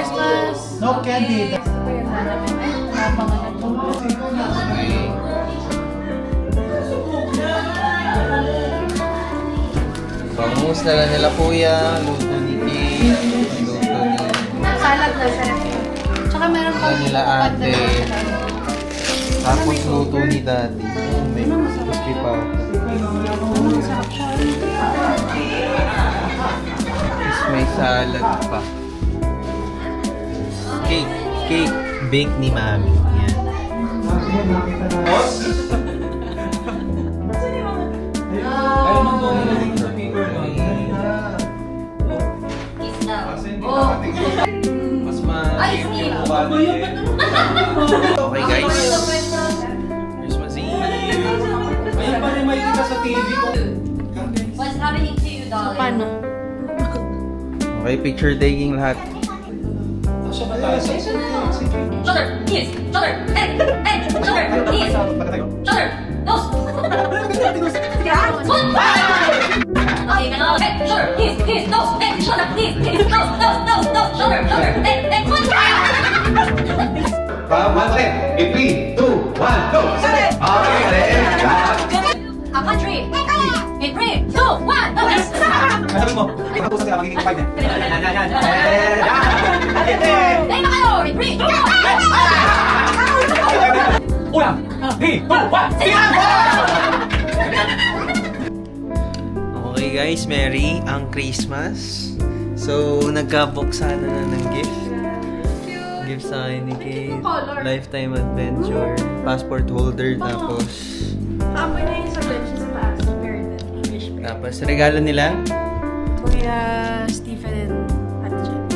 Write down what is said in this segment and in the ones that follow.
Christmas! No candy! Bangus na lang nila kuya, luto ni Kate, luto ni... Salad na sa ref. Tsaka meron pa nila ate. Tapos luto ni daddy. Oh, may crispy pa. Masarap siya. Tapos may salad pa. Cake bake ni mami. Yan. Okay guys, Christmas Eve. Ayun pa rin may ka sa TV ko. What's happening to you, darling? Paano? Okay, picture taking lahat. Shoulder, knees, shoulder, head, shoulder, knees, shoulder, nose. Okay, now head, shoulder, knees, nose, head, shoulder, knees, nose, shoulder, head, foot. One step. In 3, 2, 1, go! Okay, A country. In 3, 2, 1, go! sabi mo, ay tapos sila magiging 5 niya. Dahil na kayo! In 3, 2, 1! Una, 3, 2, 1! Okay guys, Merry ang Christmas. So, nagkabuksan na ng gift. Gift sa akin ni Kate. Lifetime adventure. Passport holder. Tapos... Amoy na yung sa bench sa taas. English. Tapos, regalo nila? Kuya Stephen at Jen.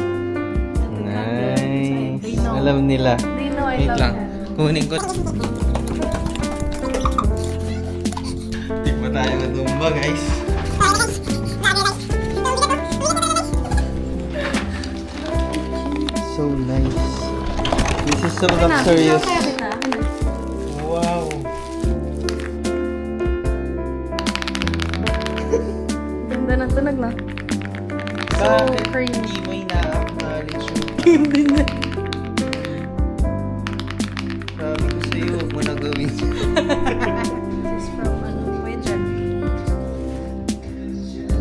Nice. Alam nila. They know I Wait love lang. them. Kunin ko. Di pa tayo matumba guys. So nice. This is so luxurious. Wow. Ganda ng tunog na. Bakit creamy. hindi mo ina-acknowledge mo? Hindi na. Sabi ko sa'yo, huwag mo na gawin. This is from Kuya Jen.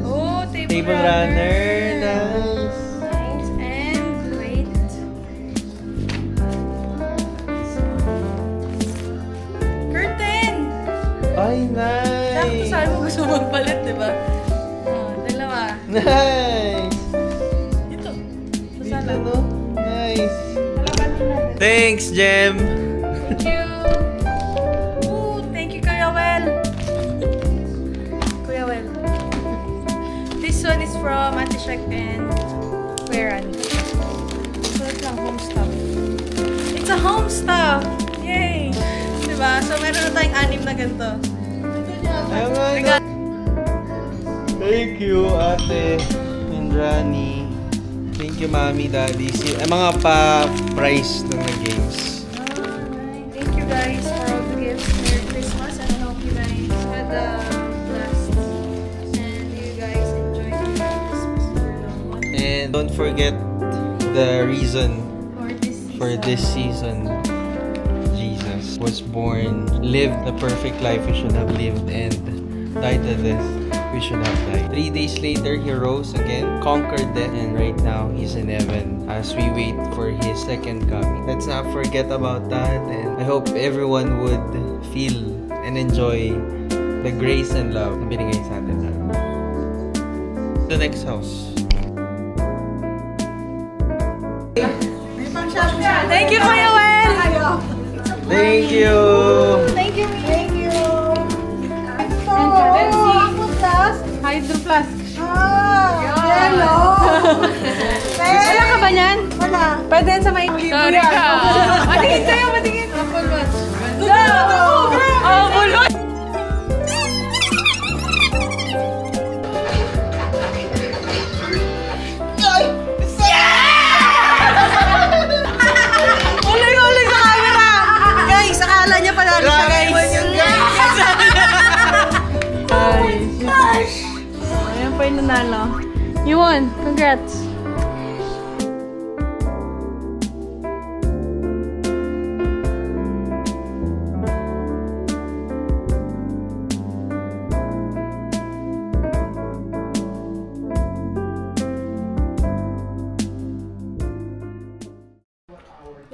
Oh, Table runner. Nice. Nice. And wait. Curtain! Ay, nice. Sakto sabi mo gusto mo magpalit, di ba? Oh, dalawa. Nice. Ito. Dito, no? Nice. Dalawa natin. Thanks, Jem. Thank you. Ooh, thank you, Kuya Well. Kuya Well. This one is from Ate Shek and Kuya Ran. Sulat lang, home stuff. It's a home stuff! Yay! Diba? So, meron na tayong 6 na ganito. Ayun nga, no? Thank you, Ate Indrani. Thank you, Mami, Daddy. Mga pa-price ng games. Thank you guys for all the gifts. Merry Christmas and I hope you guys had a blast. And you guys enjoyed your Christmas with your loved ones. And don't forget the reason For this season. Jesus was born, lived the perfect life we should have lived, and died the death we should have died. 3 days later, he rose again, conquered death, and right now he's in heaven as we wait for his second coming. Let's not forget about that, and I hope everyone would feel and enjoy the grace and love na binigay sa atin. The next house. Thank you, Kuya Well! Thank you! Thank you! Thank you! Hydro Flask. Hello! Wala ka ba niyan? Wala. Pwede yan sa may... Sorry ka! Matingin sa'yo, matingin! Apple Watch. Oh, bulot! Uling-uling sa camera! Guys, akala niya panalo siya, guys. Ayan pa yung nanalo. You won. Congrats.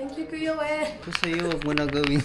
Thank you, Kuya Wen. Ito sa'yo, huwag mo na gawin.